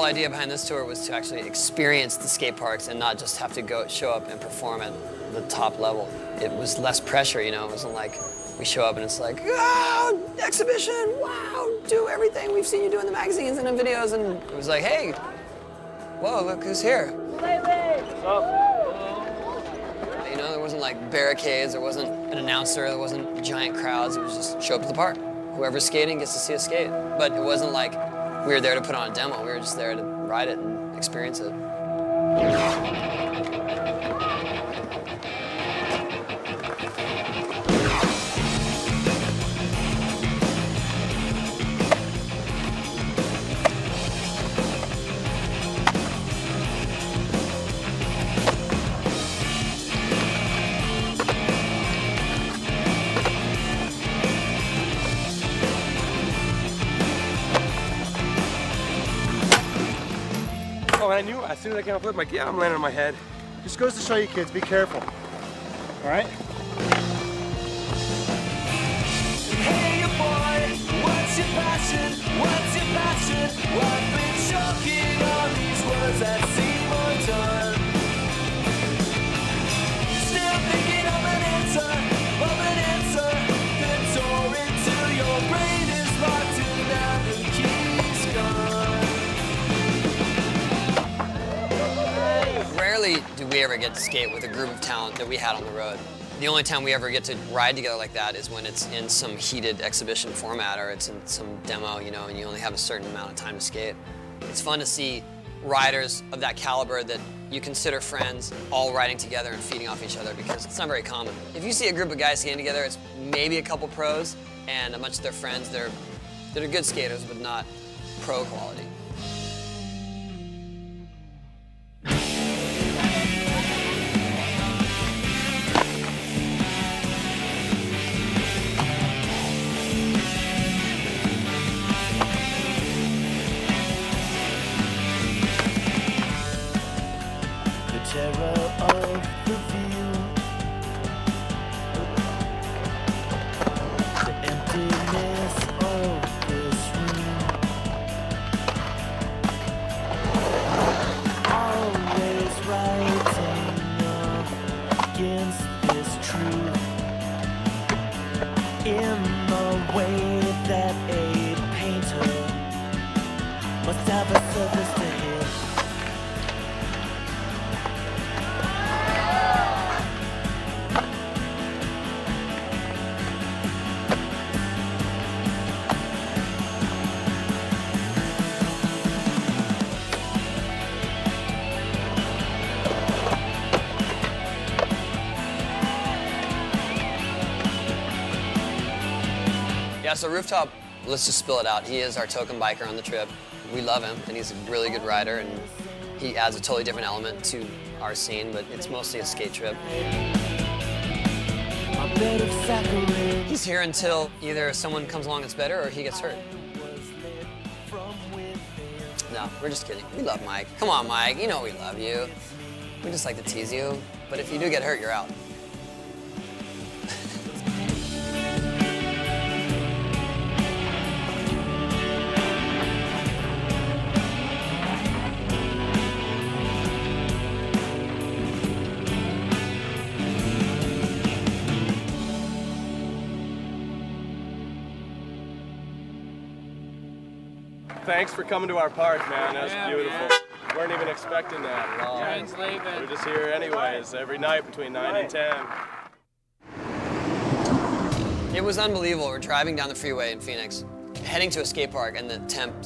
whole idea behind this tour was to actually experience the skate parks and not just have to go show up and perform at the top level. It was less pressure, you know. It wasn't like we show up and it's like, oh, exhibition, wow, do everything we've seen you do in the magazines and in videos. And it was like, hey, whoa, look who's here. You know, there wasn't like barricades, there wasn't an announcer, there wasn't giant crowds. It was just show up to the park. Whoever's skating gets to see us skate. But it wasn't like we were there to put on a demo. We were just there to ride it and experience it. Oh, and I knew as soon as I came off flip, I'm like, yeah, I'm landing on my head. Just goes to show you kids, be careful. All right? Hey boy, what's your passion? What's your passion? I've been choking on these words that seem undone. Still thinking of an answer that tore into your brain is locked and now the key's gone. Rarely do we ever get to skate with a group of talent that we had on the road. The only time we ever get to ride together like that is when it's in some heated exhibition format or it's in some demo, you know, and you only have a certain amount of time to skate. It's fun to see riders of that caliber that you consider friends all riding together and feeding off each other because it's not very common. If you see a group of guys skating together, it's maybe a couple pros and a bunch of their friends. They're good skaters, but not pro quality. Terror of the view, the emptiness of this room, always rising up against this truth, in the way that a painter must have a surface to hit. Yeah, so Rooftop, let's just spill it out. He is our token biker on the trip. We love him, and he's a really good rider, and he adds a totally different element to our scene, but it's mostly a skate trip. He's here until either someone comes along that's better or he gets hurt. No, we're just kidding. We love Mike. Come on, Mike, you know we love you. We just like to tease you, but if you do get hurt, you're out. Thanks for coming to our park, man. That was beautiful. Man. Weren't even expecting that at all. We're just here anyways, every night between 9 and 10. It was unbelievable. We're driving down the freeway in Phoenix, heading to a skate park, and the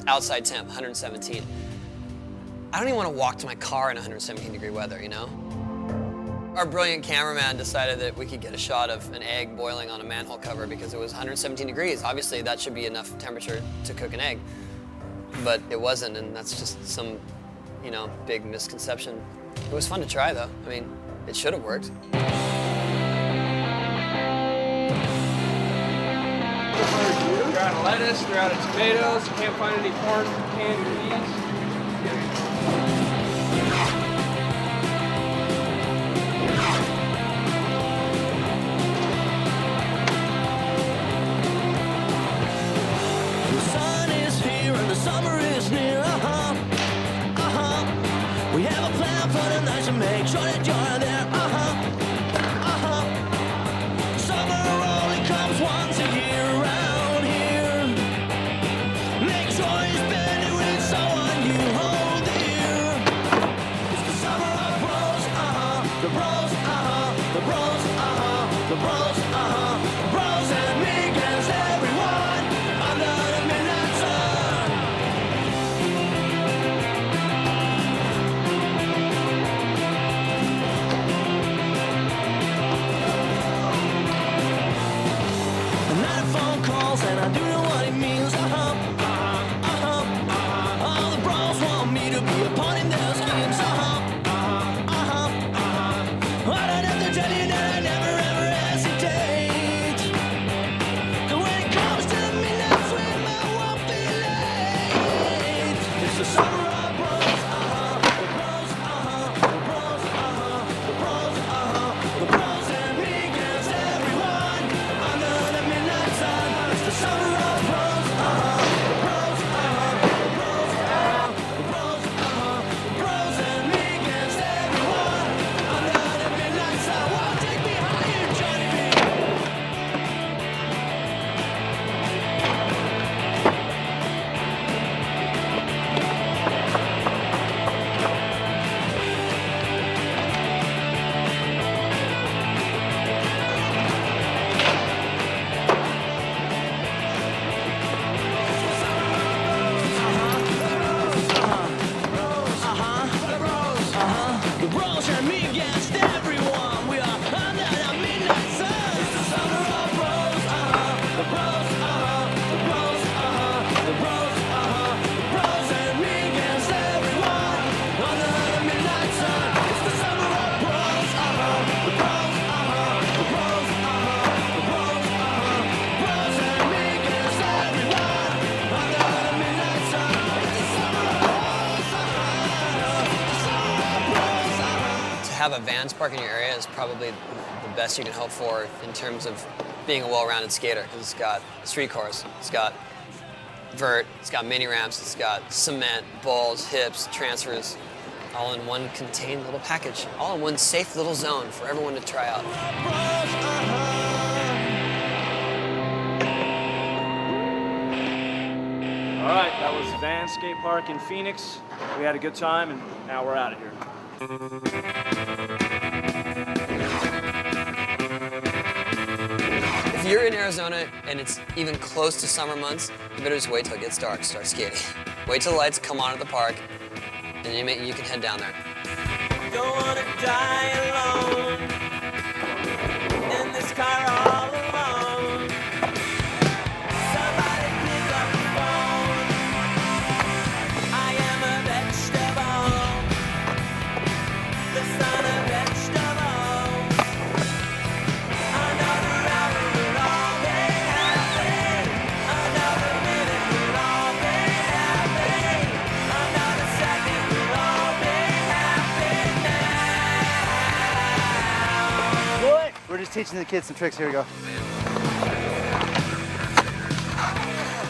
outside temp, 117. I don't even want to walk to my car in 117-degree weather, you know? Our brilliant cameraman decided that we could get a shot of an egg boiling on a manhole cover because it was 117 degrees. Obviously, that should be enough temperature to cook an egg. But it wasn't, and that's just some, you know, big misconception. It was fun to try, though. I mean, it should have worked. They're out of lettuce, they're out of tomatoes, you can't find any corn canned peas. The sun is here and the summer is near, have a Vans park in your area is probably the best you can hope for in terms of being a well-rounded skater, because it's got street cars, it's got vert, it's got mini ramps, it's got cement, balls, hips, transfers, all in one contained little package, all in one safe little zone for everyone to try out. All right, that was Van Skate Park in Phoenix. We had a good time, and now we're out of here. If you're in Arizona and it's even close to summer months, you better just wait till it gets dark to start skating. Wait till the lights come on at the park, and you can head down there. Don't wanna die alone in this car all alone. Somebody pick up the phone. I am a vegetable, the son of vegetable. Another hour will all be happy. Another minute will all be happy. Another second will all be happy now. What? We're just teaching the kids some tricks. Here we go.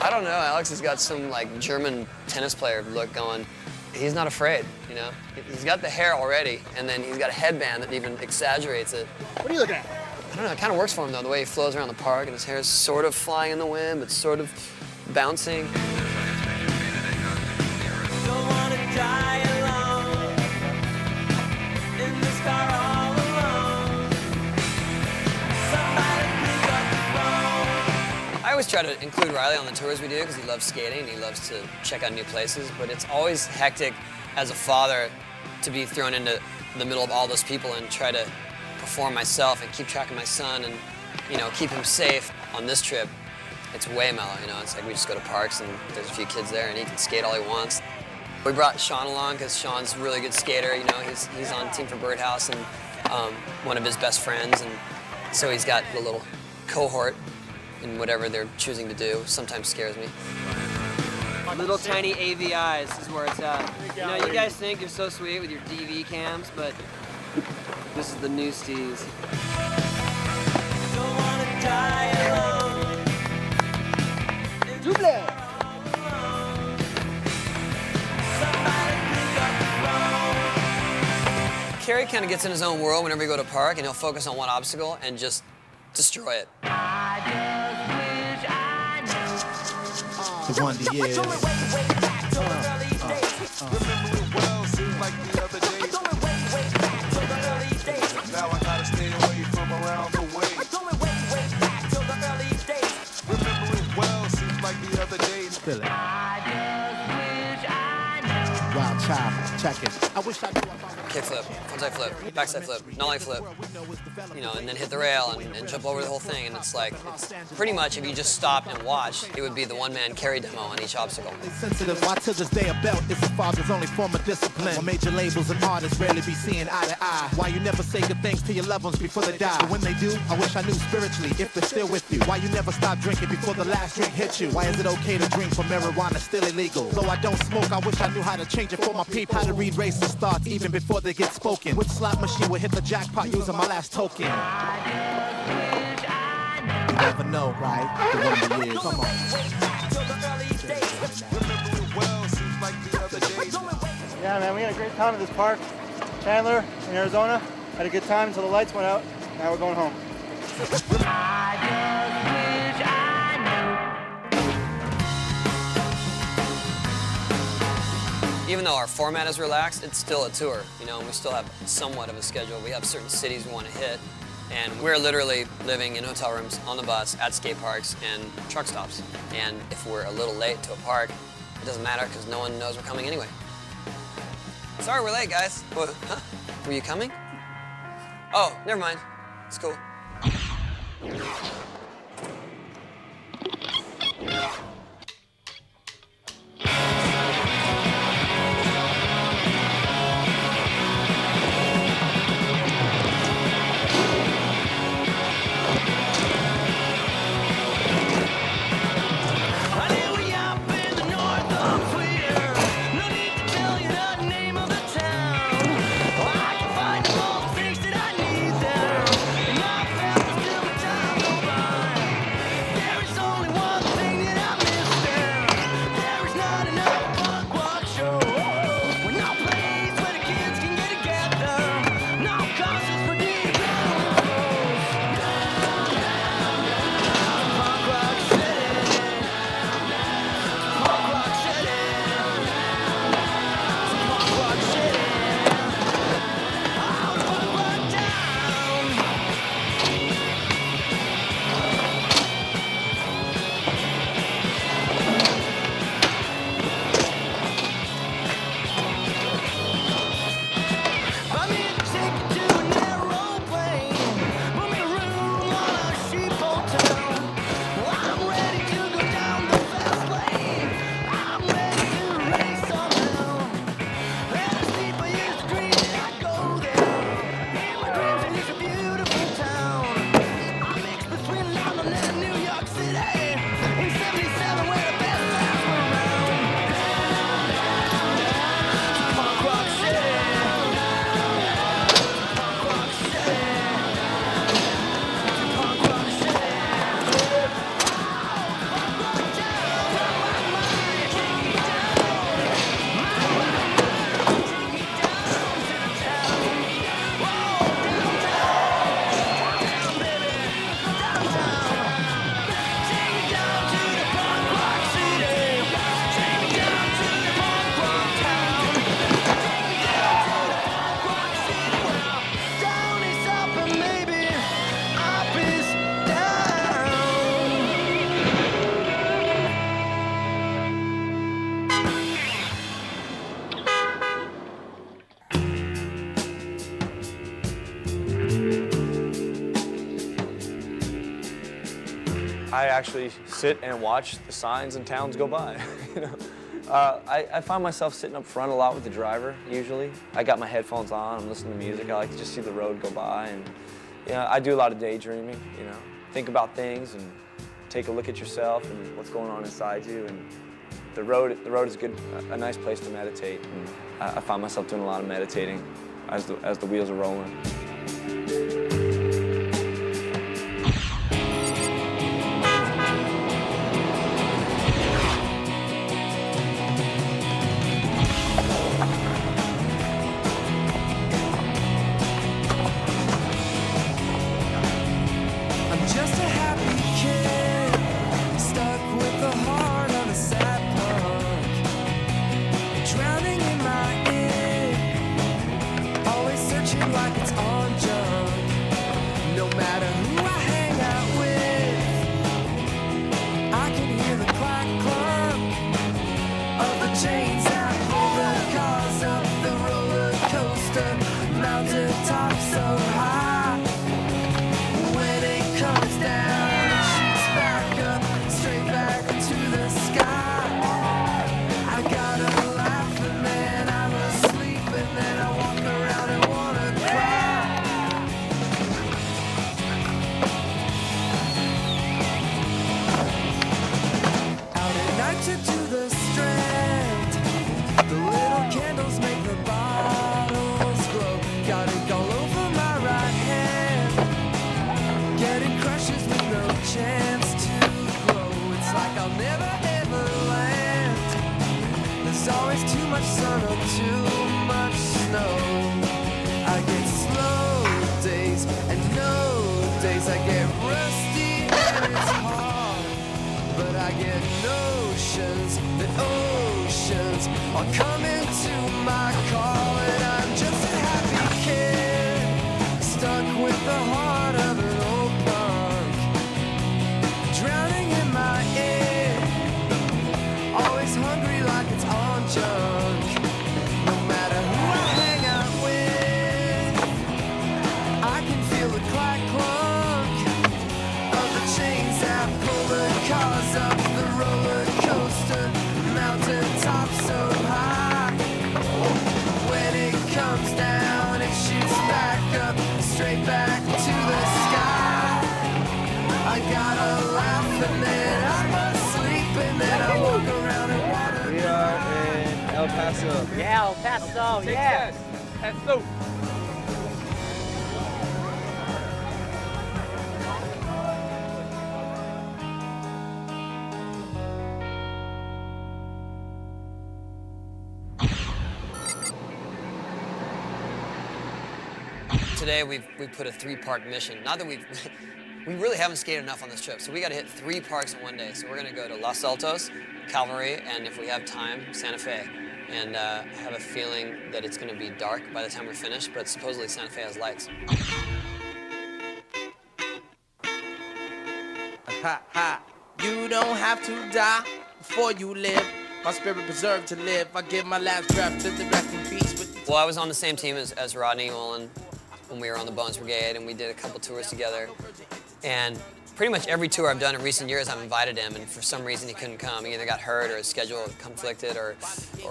I don't know, Alex has got some like German tennis player look going. He's not afraid, you know? He's got the hair already, and then he's got a headband that even exaggerates it. What are you looking at? I don't know, it kind of works for him though, the way he flows around the park and his hair is sort of flying in the wind, but sort of bouncing. Don't wanna die alone in this car all alone. Somebody pick up the phone. I always try to include Riley on the tours we do because he loves skating and he loves to check out new places, but it's always hectic as a father to be thrown into the middle of all those people and try to perform myself and keep track of my son and, you know, keep him safe. On this trip, it's way mellow, you know, it's like we just go to parks and there's a few kids there and he can skate all he wants. We brought Sean along because Sean's a really good skater, you know, he's on Team for Birdhouse and one of his best friends, and so he's got a little cohort in whatever they're choosing to do. Sometimes scares me. Little tiny AVIs is where it's at. You know, you guys think you're so sweet with your DV cams, but this is the new Steez. Don't wanna die alone. Double. Somebody pick up the phone. Kerry kind of gets in his own world whenever we go to a park, and he'll focus on one obstacle and just destroy it. The wonder years. Way back to the early days. Remember it well, seems like the other day. Going way back to the early days. Now I gotta stay away from around the way. Going way back to the early days. Remember it well, seems like the other day. Feel it. Wild child, check it. I wish I knew about Kickflip, frontside flip, backside flip, nollie flip, you know, and then hit the rail and jump over the whole thing. And it's like, it's pretty much if you just stopped and watched, it would be the one-man carry demo on each obstacle. sensitive. Why to this day a belt is a father's only form of discipline. When major labels and artists rarely be seeing eye to eye. Why you never say good things to your loved ones before they die. But when they do, I wish I knew spiritually if they're still with you. Why you never stop drinking before the last drink hits you. Why is it okay to drink but marijuana still illegal? Though I don't smoke, I wish I knew how to change it for my people. How to read racist thoughts even before they get spoken. Which slot machine will hit the jackpot using my last token? You never know, right? The wonder years. Come on. Yeah, man, we had a great time at this park. Chandler in Arizona had a good time until the lights went out. Now we're going home. Even though our format is relaxed, it's still a tour, you know, and we still have somewhat of a schedule. We have certain cities we want to hit, and we're literally living in hotel rooms, on the bus, at skate parks, and truck stops. And if we're a little late to a park, it doesn't matter because no one knows we're coming anyway. Sorry we're late, guys. What, huh? Were you coming? Oh, never mind. It's cool. I actually sit and watch the signs and towns go by. You know? I find myself sitting up front a lot with the driver, usually. I got my headphones on, I'm listening to music. I like to just see the road go by. And I do a lot of daydreaming, you know. Think about things and take a look at yourself and what's going on inside you. And the road is a nice place to meditate. And I find myself doing a lot of meditating as the wheels are rolling. Yeah, El Paso, yeah. Paso. Today we put a 3-park mission. Not that we really haven't skated enough on this trip, so we got to hit 3 parks in one day. So we're gonna go to Los Altos, Calvary, and if we have time, Santa Fe. And I have a feeling that it's gonna be dark by the time we're finished, but supposedly Santa Fe has lights. Ha ha, you don't have to die before you live. My spirit preserved to live. I give my last breath to the rest in peace with Well, I was on the same team as Rodney Mullen when we were on the Bones Brigade, and we did a couple tours together. And pretty much every tour I've done in recent years, I've invited him, and for some reason he couldn't come. He either got hurt or his schedule conflicted, or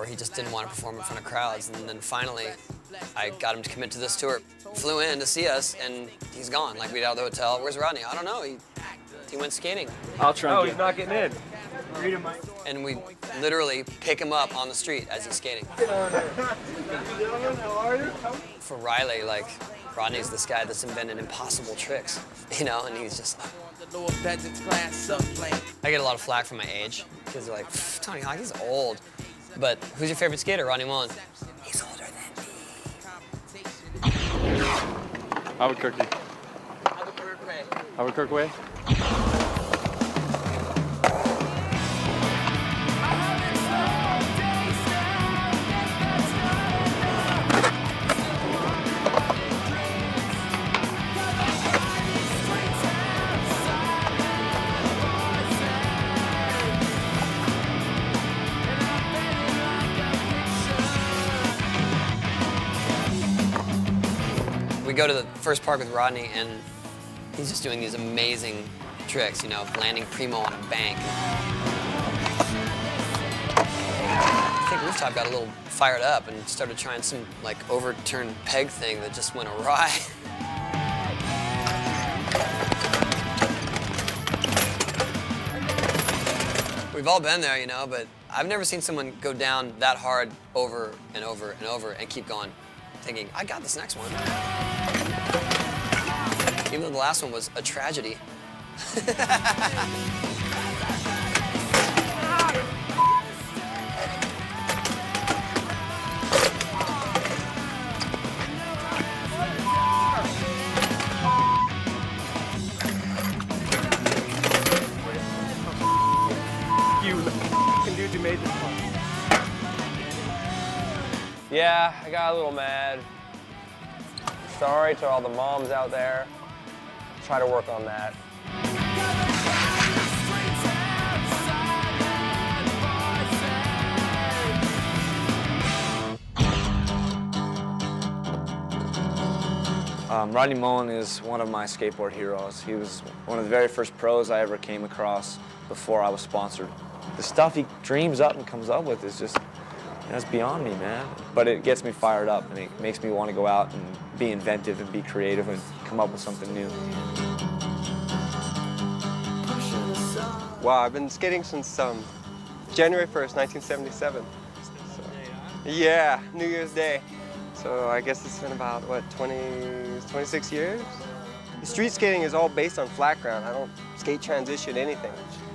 he just didn't want to perform in front of crowds. And then finally, I got him to commit to this tour. Flew in to see us, and he's gone. Like, we got out of the hotel. Where's Rodney? I don't know. He went skating. I'll try and he's not getting in. Read him, Mike. And we literally pick him up on the street as he's skating. For Riley, like, Rodney's this guy that's invented impossible tricks, you know, and he's just I get a lot of flack for my age. Kids are like, Tony Hawk, he's old. But who's your favorite skater, Rodney Mullen? He's older than me. Have a cookie. Have a Kirkway. We go to the first park with Rodney, and he's just doing these amazing tricks, you know, landing primo on a bank. I think Rooftop got a little fired up and started trying some like overturned peg thing that just went awry. We've all been there, you know, but I've never seen someone go down that hard over and over and over and keep going, thinking, I got this next one. Even though the last one was a tragedy. Yeah, I got a little mad. Sorry to all the moms out there. Try to work on that. Rodney Mullen is one of my skateboard heroes. He was one of the very first pros I ever came across before I was sponsored. The stuff he dreams up and comes up with is just, that's beyond me, man. But it gets me fired up, and it makes me want to go out and be inventive and be creative and come up with something new. Wow, I've been skating since January 1st, 1977. So, yeah, New Year's Day. So I guess it's been about, what, 26 years? The street skating is all based on flat ground. I don't skate transition anything.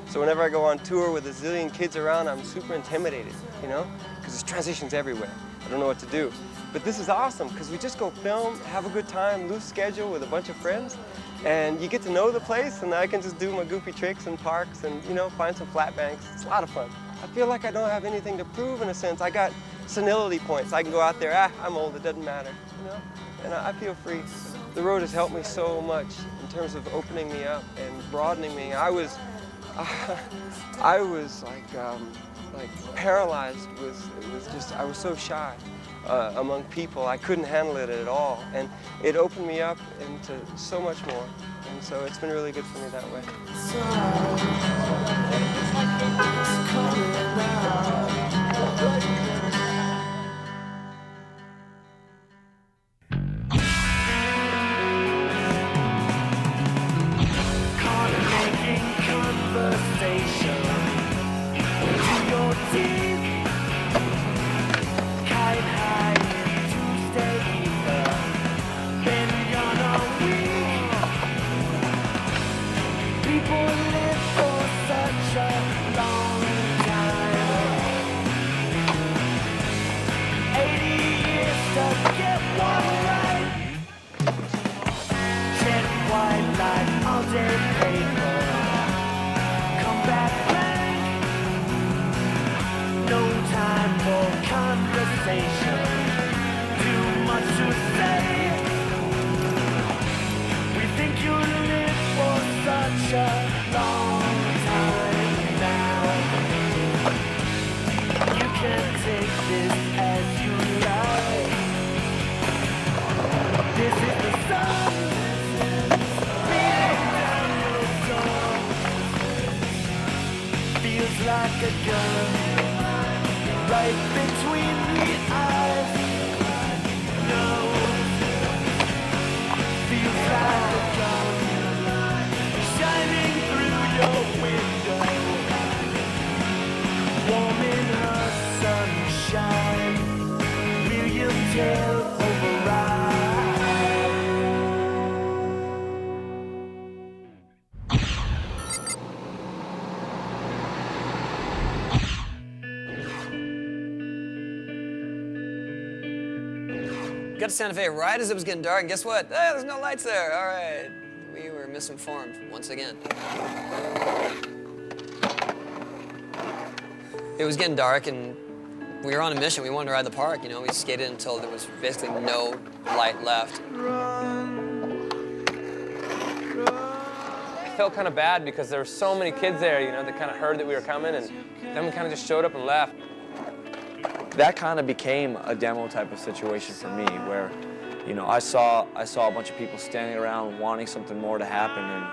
So whenever I go on tour with a zillion kids around, I'm super intimidated, you know? Because there's transitions everywhere. I don't know what to do. But this is awesome, because we just go film, have a good time, loose schedule with a bunch of friends, and you get to know the place, and I can just do my goofy tricks in parks and, you know, find some flat banks. It's a lot of fun. I feel like I don't have anything to prove in a sense. I got senility points. I can go out there, I'm old, it doesn't matter, you know? And I feel free. The road has helped me so much in terms of opening me up and broadening me. I was like paralyzed I was so shy among people. I couldn't handle it at all. And it opened me up into so much more. And so it's been really good for me that way. Got to Santa Fe right as it was getting dark, and guess what? Hey, there's no lights there. All right. We were misinformed once again. It was getting dark, and we were on a mission. We wanted to ride the park, you know. We skated until there was basically no light left. I felt kind of bad because there were so many kids there, you know, that kind of heard that we were coming, and then we kind of just showed up and left. That kind of became a demo type of situation for me, where, you know, I saw a bunch of people standing around wanting something more to happen, and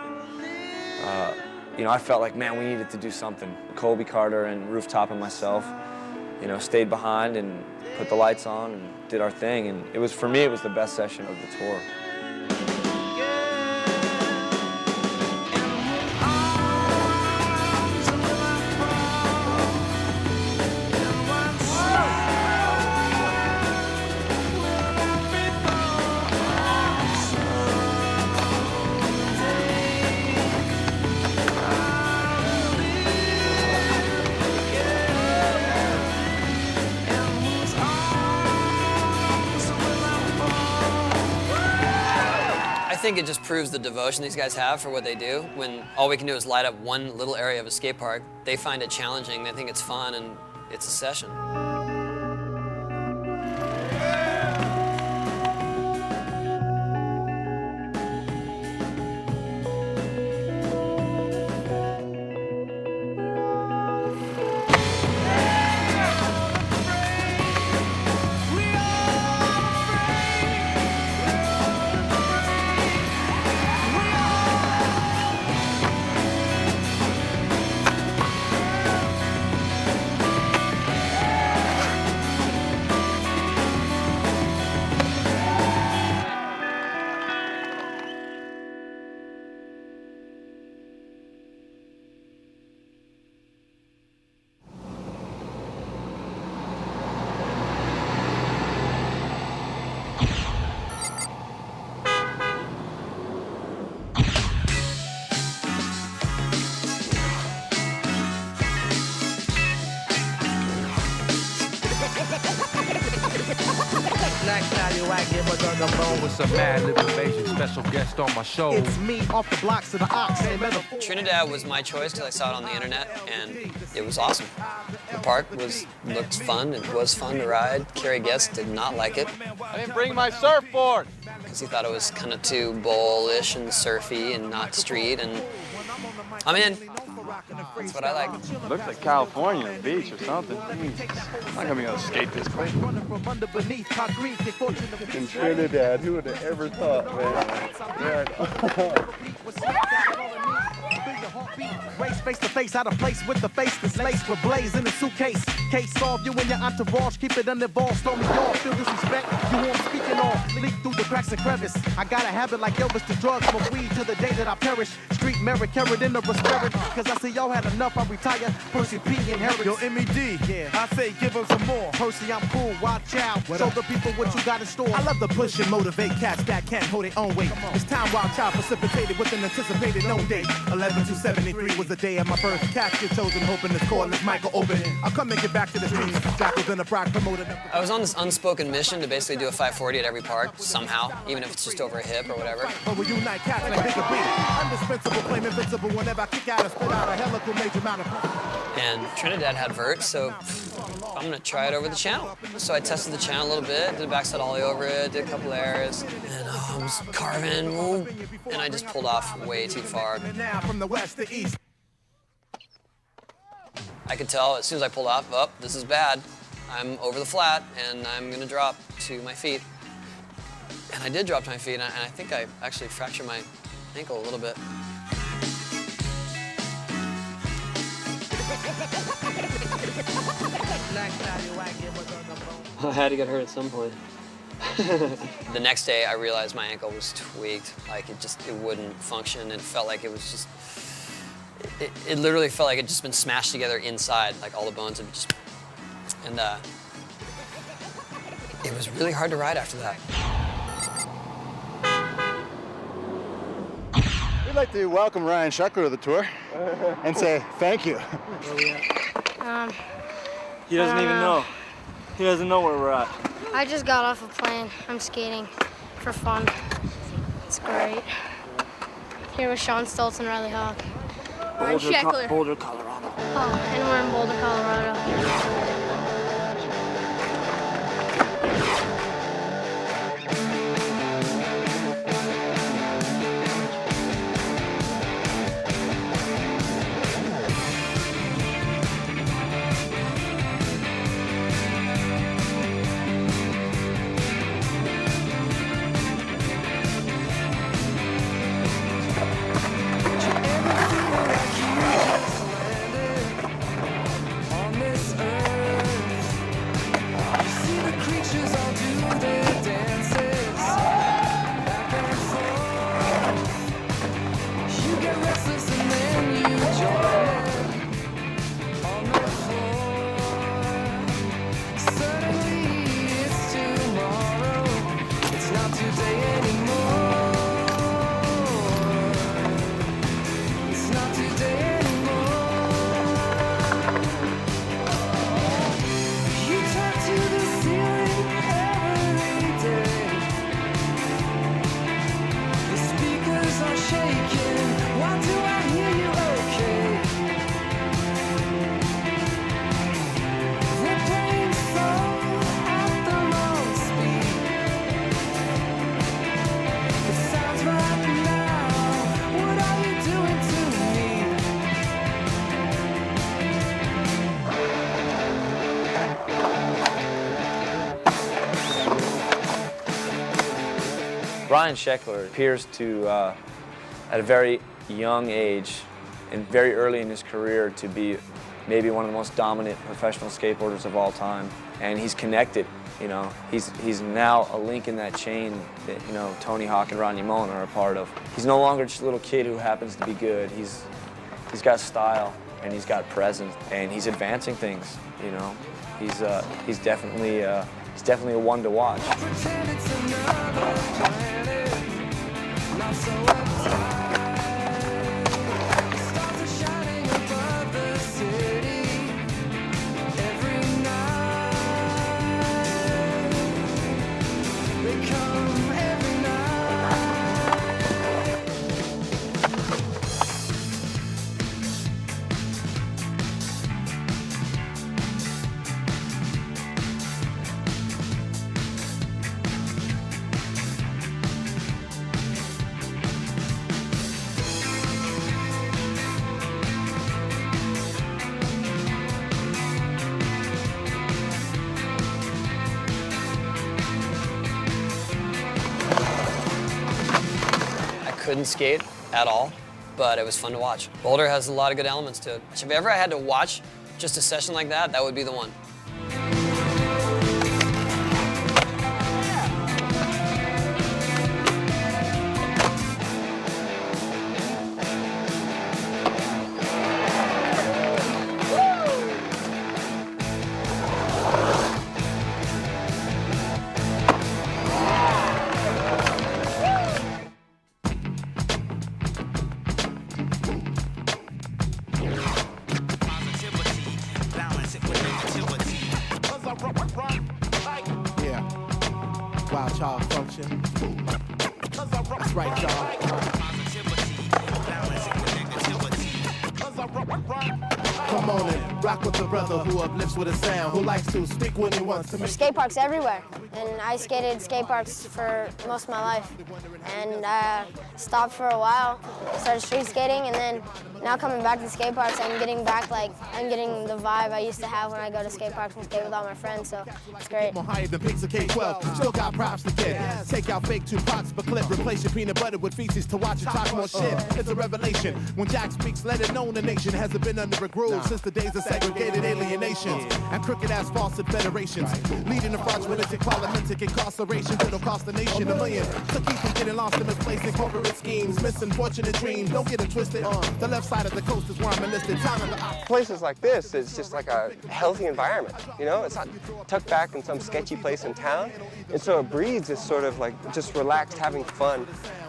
you know, I felt like, man, we needed to do something. Colby Carter and Rooftop and myself, you know, stayed behind and put the lights on and did our thing. And it was, for me, it was the best session of the tour. I think it just proves the devotion these guys have for what they do. When all we can do is light up one little area of a skate park, they find it challenging, they think it's fun, and it's a session. With some mad liberation, special guest on my show. It's me off the blocks of the ox. Trinidad was my choice because I saw it on the internet, and it was awesome. The park looked fun. It was fun to ride. Kerry Guest did not like it. I didn't bring my surfboard. Because he thought it was kind of too bowl-ish and surfy and not street, and I'm in. That's what I like. Looks like California beach or something. I'm not gonna be able to skate this quick. In Trinidad, who would have ever thought, man? Race face to face, out of place with the face that's laced with blaze in the suitcase. Case solved, you and your entourage, keep it uninvolved, storm me off, feel disrespect, you won't speaking off, leak through the cracks and crevice. I got a habit like Elvis to drugs, smoke weed till the day that I perish. Street merit, carried in the spirit, cause I see y'all had enough, I retire, Percy P inherits. Yo, MED, yeah. I say give him some more. Percy, I'm cool, watch out, show the people what you got in store. I love to push and motivate cats that can't hold their own weight. It's time wild child precipitated with an anticipated known date. 11/2/73 was the day of my birth. Casket chosen, hoping this cordless mic will open. I'll come and get back to the streets. Jackals in the Brock promoted. I was on this unspoken mission to basically do a 540 at every park, somehow, even if it's just over a hip or whatever. But we unite cats like bigger beat. Indispensable, claim invincible whenever I kick out or spit out a helical major amount of. And Trinidad had vert, so I'm gonna try it over the channel. So I tested the channel a little bit, did a backside ollie over it, did a couple airs, and I was carving, and I just pulled off way too far. Now from the west to east. I could tell as soon as I pulled off, oh, this is bad. I'm over the flat, and I'm gonna drop to my feet. And I did drop to my feet, and I think I actually fractured my ankle a little bit. I had to get hurt at some point. The next day, I realized my ankle was tweaked. Like, it wouldn't function. It felt like it was just, it literally felt like it had just been smashed together inside. Like, all the bones had just, and it was really hard to ride after that. We'd like to welcome Ryan Shuckler to the tour and say thank you. He doesn't even know. He doesn't know where we're at. I just got off a plane. I'm skating for fun. It's great. Here with Sean Stoltz and Riley Hawk. Boulder, Colorado. Oh, and we're in Boulder, Colorado. get restless and then you join on the floor. Suddenly it's tomorrow. It's not today anymore. It's not today anymore. You talk to the ceiling every day. The speakers are shaking. Why do I hear you okay? They're playing song at the wrong speed. It sounds right now. What are you doing to me? Brian Sheckler appears to, at a very young age and very early in his career, to be maybe one of the most dominant professional skateboarders of all time. And he's connected, you know. He's now a link in that chain that, you know, Tony Hawk and Ronnie Mullen are a part of. He's no longer just a little kid who happens to be good. He's got style and he's got presence and he's advancing things, you know. He's definitely a one to watch. Pretend it's another planet, not so uptight. Stars are shining above the city every night. They come every Couldn't skate at all, but it was fun to watch. Boulder has a lot of good elements to it. If ever I had to watch just a session like that, that would be the one. Yeah. Wild child function. That's right, y'all. Come on and rock with the brother who uplifts with a sound, who likes to speak when he wants to make. There's skate parks everywhere, and I skated skate parks for most of my life. And stopped for a while, started street skating, and then now coming back to skate parks, I'm getting the vibe I used to have when I go to skate parks and skate with all my friends, so it's great. More higher than pigs of K-12, still got props to get. Take out fake Tupacs per clip, replace your peanut butter with feces to watch you talk more shit. It's a revelation. When Jack speaks, let it know the nation hasn't been under a groove since the days of segregated alienations and crooked-ass false federations, leading to fraudulent parliamentic incarceration that'll cost the nation $1 million. To keep from getting lost in misplaced corporate schemes, missing fortunate dreams. Don't get it twisted. The left side of the coast is where I'm enlisted. Places like this, it's just like a healthy environment, you know? It's not tucked back in some sketchy place in town. And so it breeds this sort of like just relaxed, having fun,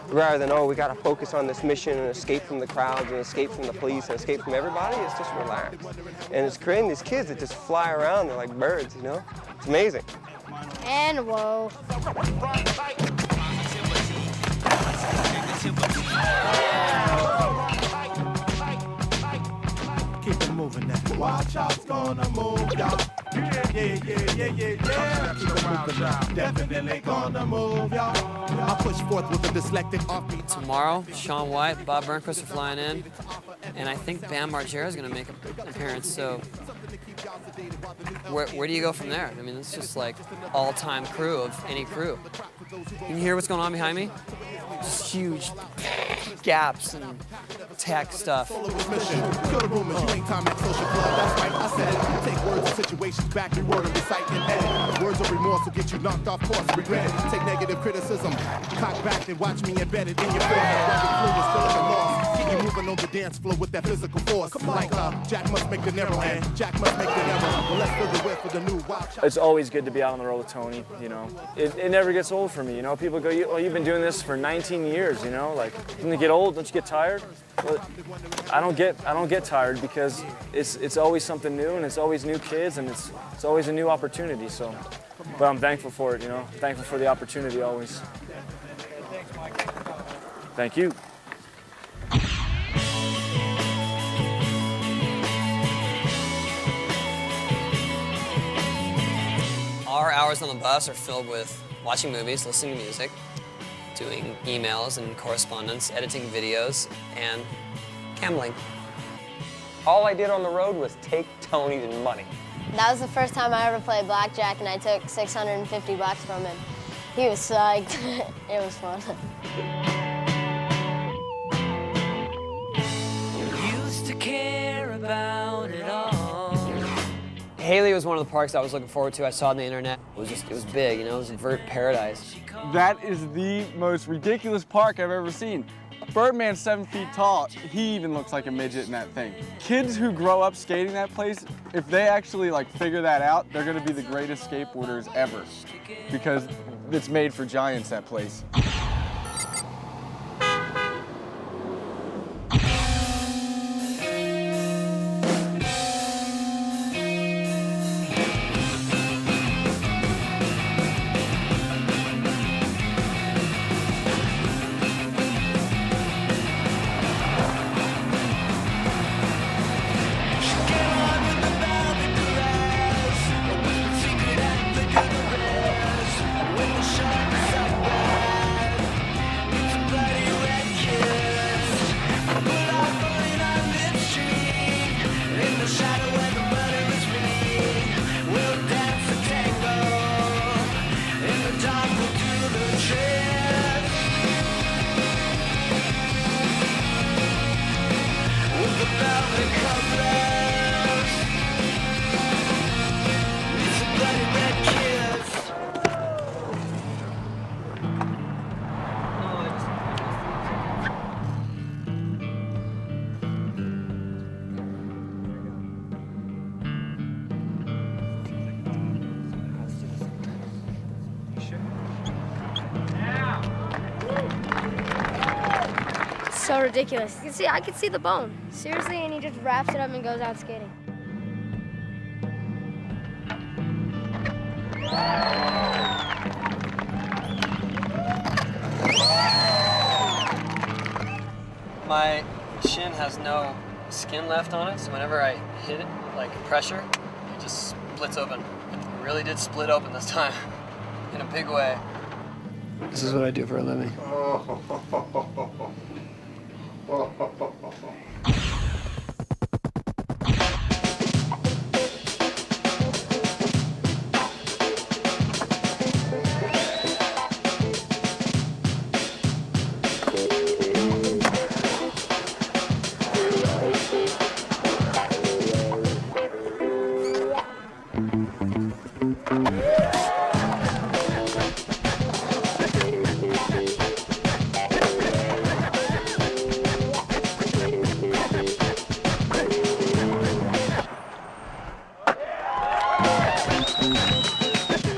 rather than, oh, we gotta focus on this mission and escape from the crowds and escape from the police and escape from everybody. It's just relaxed. And it's creating these kids that just fly around, they're like birds, you know? It's amazing. And whoa. Keep it moving now. Watch out's gonna move, y'all. Yeah. Keep it moving now. Definitely gonna move, y'all. I'll push forth with a dyslectic offbeat. Tomorrow, Shaun White, Bob Burnquist are flying in, and I think Bam Margera is going to make an appearance, so where do you go from there? I mean, it's just like all-time crew of any crew. Can you hear what's going on behind me? Just huge gaps and tech stuff. Fill the room as you ain't time at social club. That's right, I said it. Take words and situations back, your word and recite and edit. Words of remorse will get you knocked off course. Regret it. Take negative criticism. Cock back and watch me embedded in your forehead. Rubbing fluid, still looking lost. Keep You're moving on the dance floor with that physical force. Like Jack must make the narrow and Jack must make the narrow. Well, let's fill the whip for the new wild. It's always good to be out on the road with Tony, you know. It never gets old for me, you know. People go, well, you've been doing this for 19 years, you know. Like, doesn't it get old? Don't you get tired? Well, I don't get tired because it's always something new and it's always new kids and it's always a new opportunity. So, but I'm thankful for it, you know. Thankful for the opportunity always. Thank you. Our hours on the bus are filled with watching movies, listening to music, doing emails and correspondence, editing videos, and gambling. All I did on the road was take Tony's money. That was the first time I ever played blackjack, and I took $650 from him. He was psyched. It was fun. Used to care about it all. Haley was one of the parks I was looking forward to. I saw it on the internet. It was big, you know, it was a vert paradise. That is the most ridiculous park I've ever seen. Birdman's 7 feet tall. He even looks like a midget in that thing. Kids who grow up skating that place, if they actually like figure that out, they're gonna be the greatest skateboarders ever because it's made for giants, that place. So ridiculous. You can see, I can see the bone. Seriously, and he just wraps it up and goes out skating. My shin has no skin left on it, so whenever I hit it, like pressure, it just splits open. It really did split open this time, in a big way. This is what I do for a living.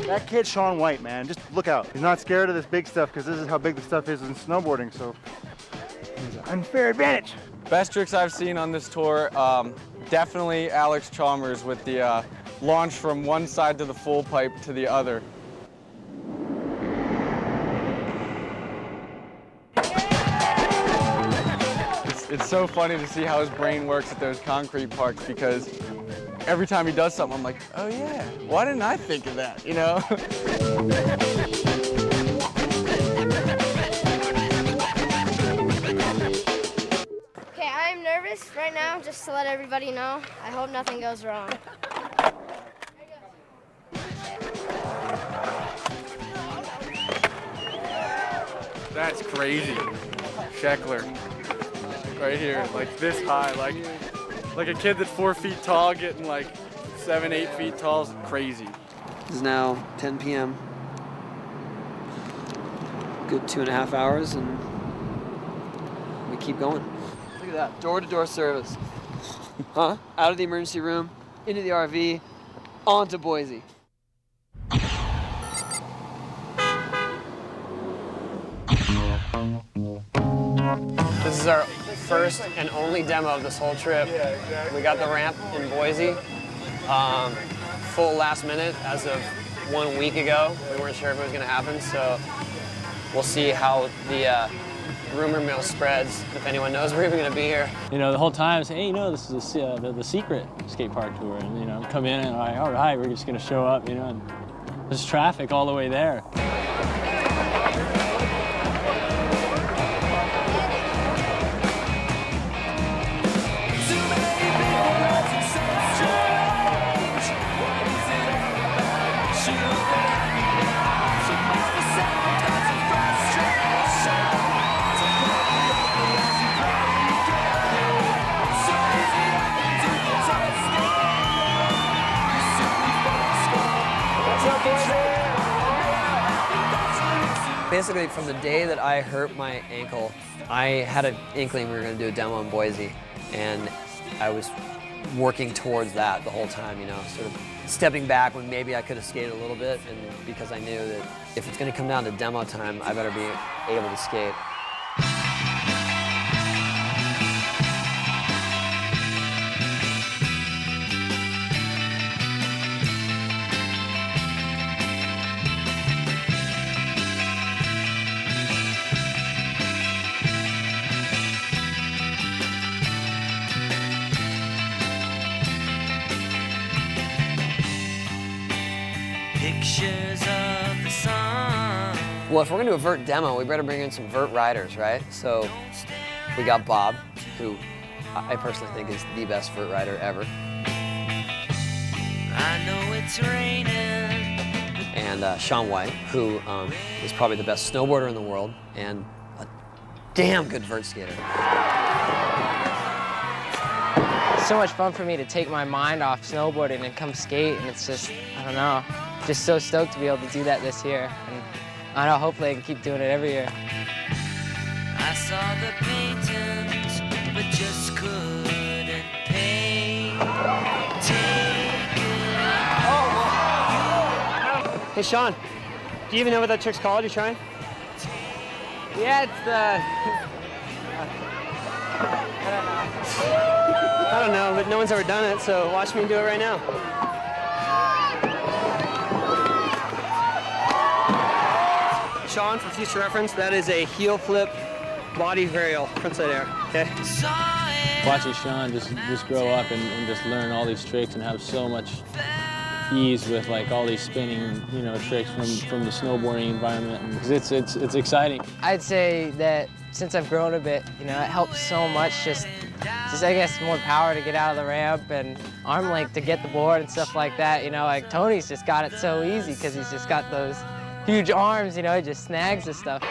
That kid, Sean White, man, just look out. He's not scared of this big stuff because this is how big the stuff is in snowboarding, so he's an unfair advantage. Best tricks I've seen on this tour, definitely Alex Chalmers with the launch from one side to the full pipe to the other. It's so funny to see how his brain works at those concrete parks because every time he does something, I'm like, oh yeah, why didn't I think of that, you know? Okay, I am nervous right now, just to let everybody know. I hope nothing goes wrong. That's crazy. Sheckler. Right here, like this high, like a kid that's 4 feet tall getting like 7, 8 feet tall is crazy. It's now 10 p.m. Good 2.5 hours, and we keep going. at that, door-to-door service. Huh? Out of the emergency room, into the RV, on to Boise. This is our first and only demo of this whole trip. Yeah, exactly. We got the ramp in Boise, full last minute as of 1 week ago. We weren't sure if it was gonna happen, so we'll see how the rumor mill spreads, if anyone knows we're even gonna be here. You know, the whole time, say, hey, you know, this is the secret skate park tour. And, you know, come in and like, all right, we're just gonna show up, you know, and there's traffic all the way there. Basically, from the day that I hurt my ankle, I had an inkling we were going to do a demo in Boise, and I was working towards that the whole time, you know, sort of stepping back when maybe I could have skated a little bit, and because I knew that if it's going to come down to demo time, I better be able to skate. Pictures of the sun. Well, if we're going to do a vert demo, we better bring in some vert riders, right? So we got Bob, who I personally think is the best vert rider ever. I know it's raining. And Shaun White, who is probably the best snowboarder in the world and a damn good vert skater. It's so much fun for me to take my mind off snowboarding and come skate, and it's just, I don't know, just so stoked to be able to do that this year. And I don't know, hopefully I can keep doing it every year. I saw the paintings, but just couldn't paint. Hey, Shaun, do you even know what that trick's called you're trying? Yeah, it's the... I don't know, but no one's ever done it, so watch me do it right now. Shaun, for future reference, that is a heel flip body varial frontside air, okay? Watching Shaun just grow up and just learn all these tricks and have so much ease with like all these spinning, you know, tricks from the snowboarding environment, and it's exciting. I'd say that since I've grown a bit, you know, it helps so much just I guess more power to get out of the ramp and arm length to get the board and stuff like that. You know, like Tony's just got it so easy because he's just got those huge arms, you know, he just snags the stuff.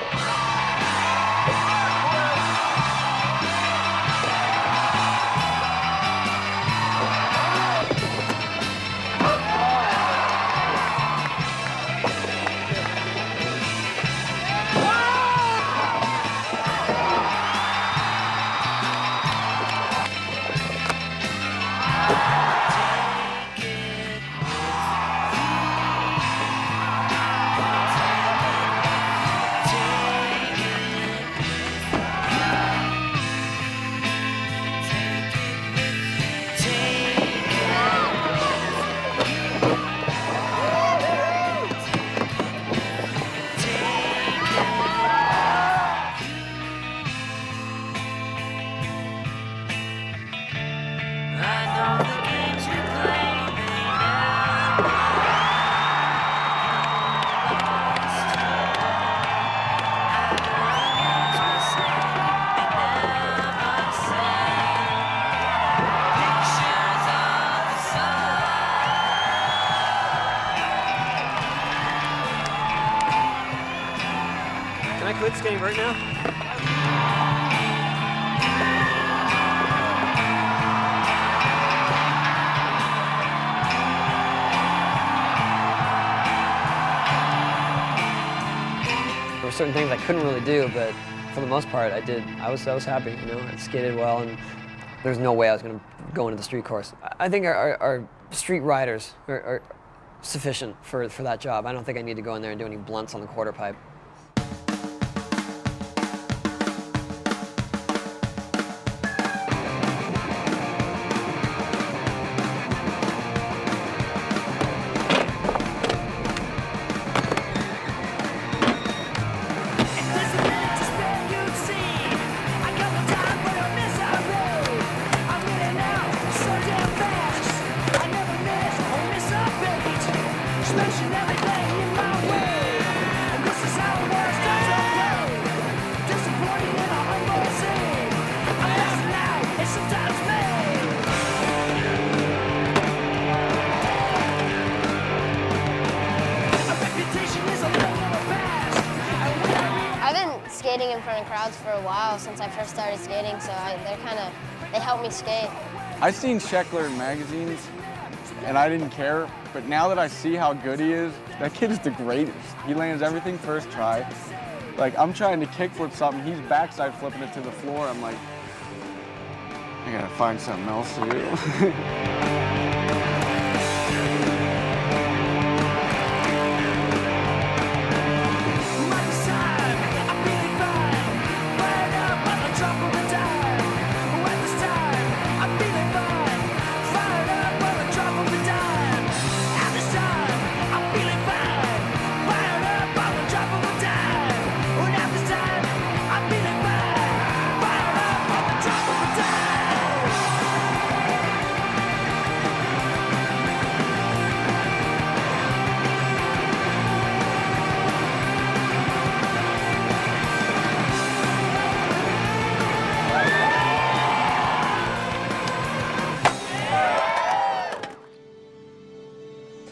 Can I quit skating vert now? There were certain things I couldn't really do, but For the most part, I was happy, you know, I skated well, and there's no way I was going to go into the street course. I think our street riders are sufficient for that job. I don't think I need to go in there and do any blunts on the quarter pipe. I've been skating in front of crowds for a while since I first started skating, so they help me skate. I've seen Sheckler in magazines, and I didn't care, but now that I see how good he is, that kid is the greatest. He lands everything first try. Like, I'm trying to kickflip something, he's backside flipping it to the floor. I'm like, I gotta find something else to do.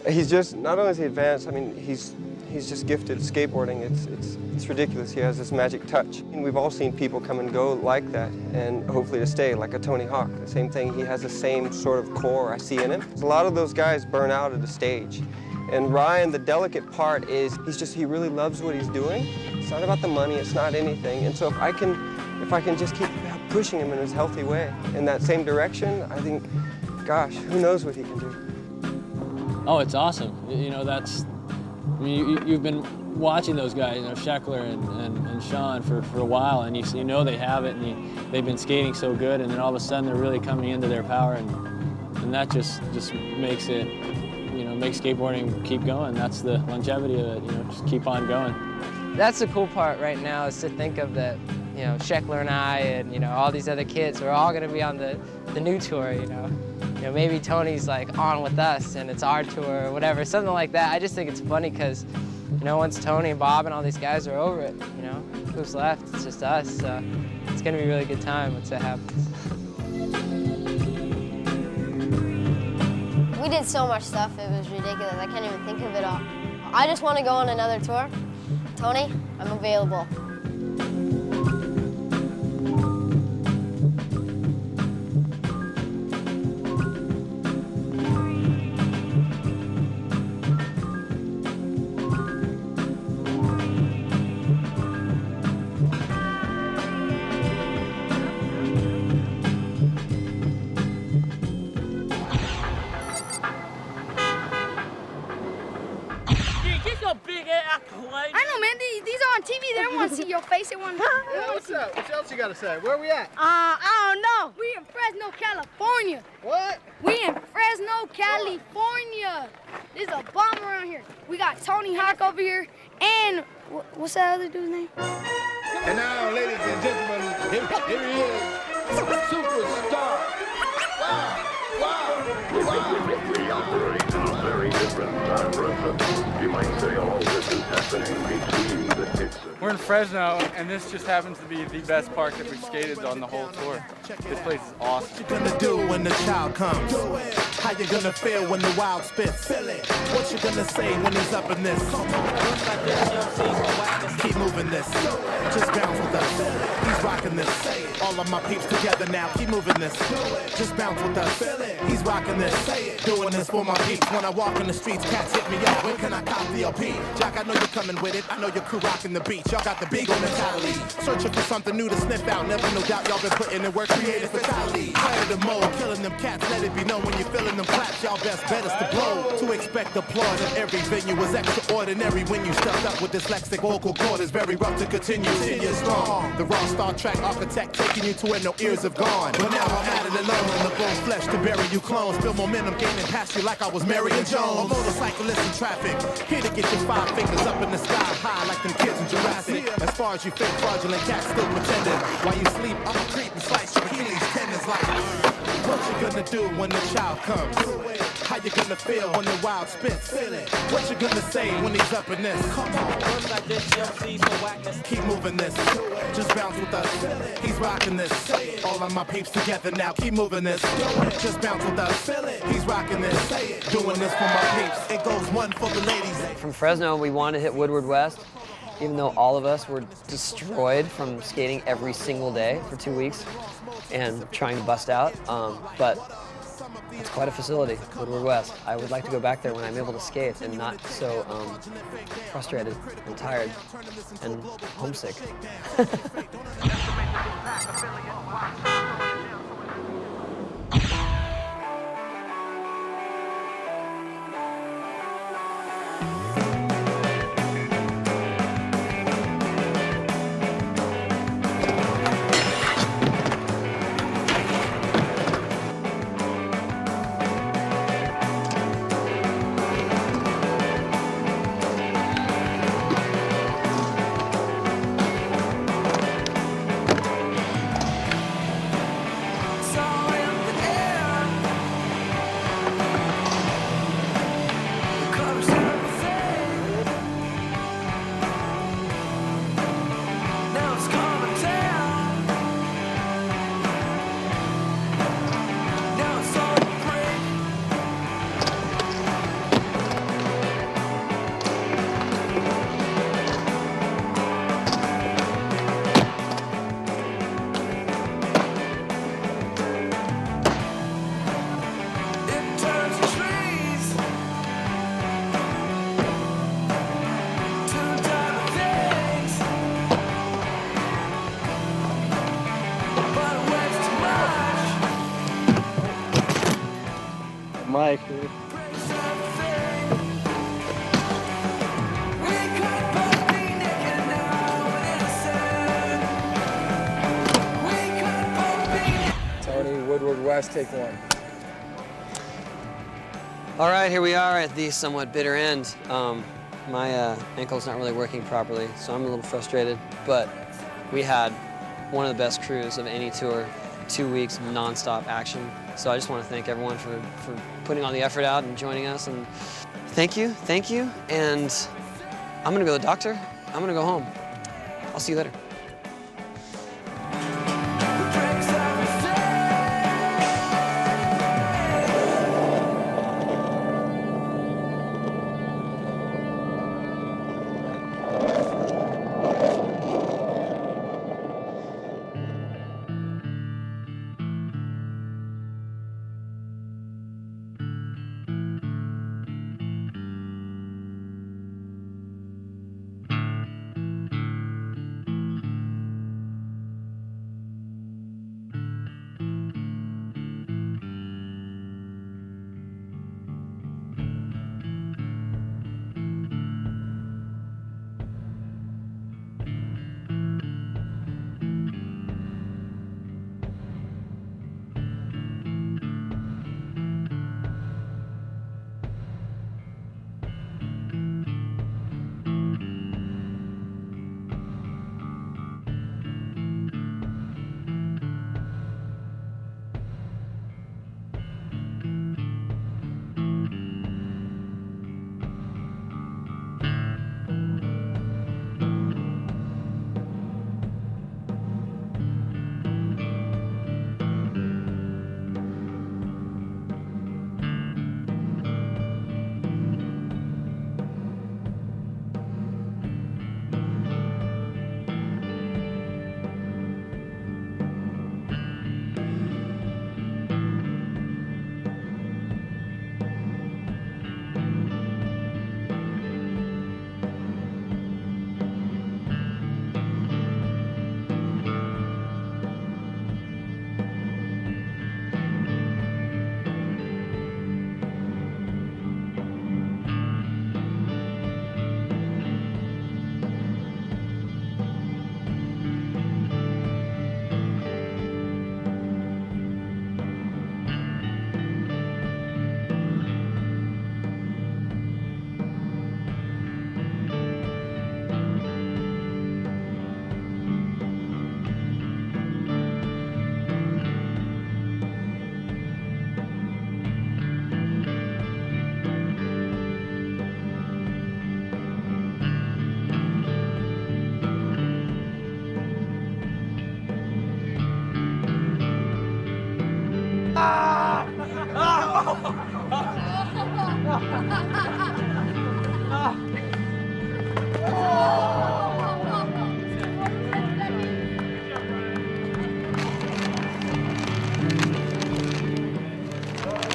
He's just, not only is he advanced, I mean, he's just gifted at skateboarding. It's ridiculous. He has this magic touch. And we've all seen people come and go like that, and hopefully to stay, like a Tony Hawk. The same thing, he has the same sort of core I see in him. A lot of those guys burn out at the stage. And Ryan, the delicate part is, he really loves what he's doing. It's not about the money, it's not anything. And so if I can just keep pushing him in his healthy way, in that same direction, I think, gosh, who knows what he can do. Oh, it's awesome. You know, I mean, you've been watching those guys, you know, Sheckler and Sean for a while, and you know they have it, and they've been skating so good, and then all of a sudden they're really coming into their power, and that just makes it, you know, makes skateboarding keep going. That's the longevity of it, you know, just keep on going. That's the cool part right now, is to think of that, you know, Sheckler and I and, you know, all these other kids, we're all gonna be on the new tour, you know. You know, maybe Tony's like on with us and it's our tour or whatever, something like that. I just think it's funny because, you know, once Tony and Bob and all these guys are over it, you know, who's left? It's just us. So it's gonna be a really good time once that happens. We did so much stuff, it was ridiculous. I can't even think of it all. I just want to go on another tour. Tony, I'm available. I know, man. These are on TV. They don't want to see your face. They want to. Yeah, what's up? What else you got to say? Where are we at? I don't know. We in Fresno, California. What? We in Fresno, California. There's a bomb around here. We got Tony Hawk over here, and what's that other dude's name? And now, ladies and gentlemen, here he is, superstar. Wow, wow, wow. We operate in a very different time reference. You might say all this is happening between the hits. We're in Fresno, and this just happens to be the best park that we've skated on the whole tour. This place is awesome. What you gonna do when the child comes? How you gonna feel when the wild spits? Feel it. What you gonna say when he's up in this? Keep moving this. Just bounce with us. He's rocking this. All of my peeps together now. Keep moving this. Just bounce with us. He's rocking this. Doing this for my peeps. When I walk in the streets, cats hit me up. When can I cop the LP? Jack, I know you're coming with it. I know your crew rocking the beat. Y'all got the big on mentality. Searching for something new to sniff out. Never no doubt y'all been putting in work. Creative fatality. Higher the mold. Killing them cats. Let it be known when you're feeling them claps. Y'all best bet us to blow. To expect applause in every venue was extraordinary. When you stepped up with dyslexic vocal cord is very rough to continue. 10 years strong. The raw Star Trek architect taking you to where no ears have gone. But now I'm at it alone in the bone flesh to bury you clones. Feel momentum gaining past you like I was Marion Jones. A motorcyclist in traffic. Here to get your 5 fingers up in the sky high like them kids in Jurassic. As far as you fake fraudulent cats still pretending. While you sleep, I'm a creep and slice your Achilles tendons like. What you gonna do when the child comes? How you gonna feel when the wild spits? What you gonna say when he's up in this? Come on, like this, keep moving this. Just bounce with us. He's rocking this. All of my peeps together now. Keep moving this. Just bounce with us. He's rocking this. Doing this for my peeps. It goes one for the ladies. From Fresno, we wanted to hit Woodward West, even though all of us were destroyed from skating every single day for 2 weeks and trying to bust out. But it's quite a facility, Woodward West. I would like to go back there when I'm able to skate and not so frustrated and tired and homesick. Mike, dude. Tony, Woodward West, take one. All right, here we are at the somewhat bitter end. My ankle's not really working properly, so I'm a little frustrated, but we had one of the best crews of any tour, 2 weeks of nonstop action. So I just want to thank everyone for putting all the effort out and joining us, and thank you, and I'm gonna go to the doctor, I'm gonna go home. I'll see you later.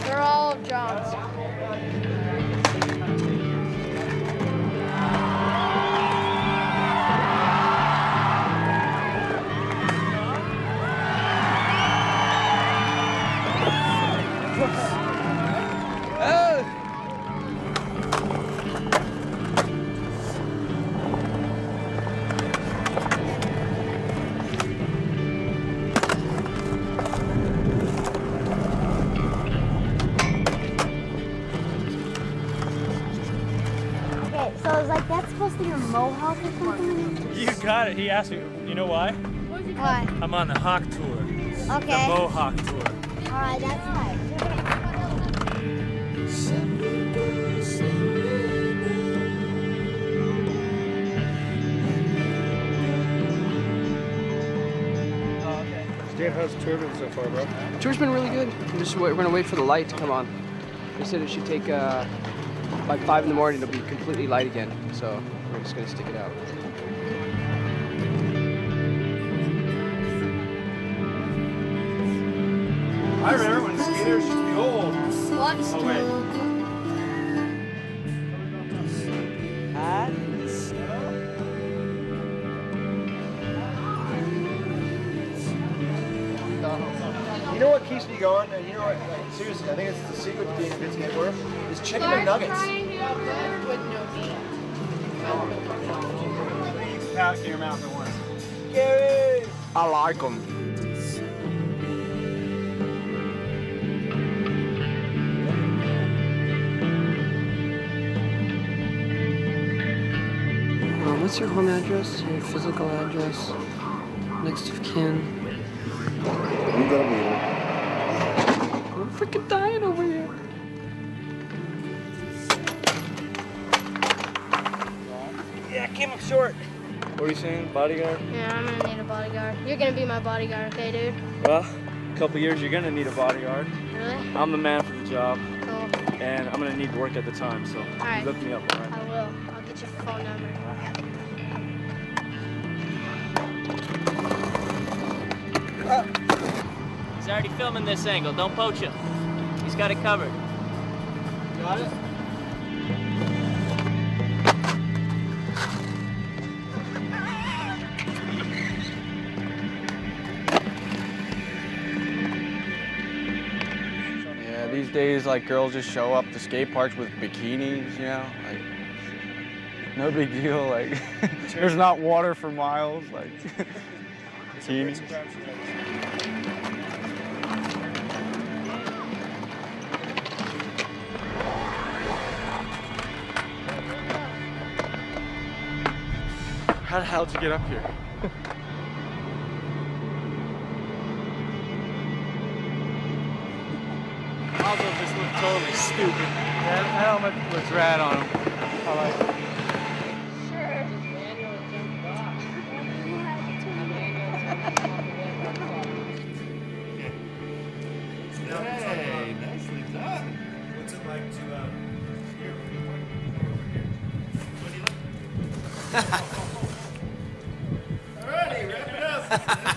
They're all John's. Okay, so is like that supposed to be a mohawk or something? You got it. He asked me, you know why? Why? I'm on the Hawk Tour. Okay. The Mohawk Tour. Alright, that's nice. Stan, how's the tour been so far, bro? Tour's been really good. We're gonna wait for the light to come on. They said it should take by 5 in the morning. It'll be completely light again. So we're just gonna stick it out. I remember when skaters used to be old. What? Oh, wait. You know what keeps me going? And you know what? Like, seriously, I think it's the secret to being a good skateboarder is chicken McNuggets. Eat out of your mouth at once. Gary! I like them. What's your home address? Your physical address? Next of kin? You gotta be here. I'm freaking dying over here. Yeah, I came up short. What are you saying, bodyguard? Yeah, I'm gonna need a bodyguard. You're gonna be my bodyguard, okay, dude? Well, a couple years you're gonna need a bodyguard. Really? I'm the man for the job. Cool. And I'm gonna need to work at the time, so right. look me up, all right? I will. I'll get your phone number. He's already filming this angle. Don't poach him. He's got it covered. Got it? Yeah, these days, like, girls just show up to skate parks with bikinis, you know? Like, no big deal. Like, there's not water for miles. Like, bikinis. How the hell did you get up here? Aldo just looked totally stupid. That helmet looks rad on him. I like it. Hey, nicely done. What's it like to here? Alrighty, wrap it up.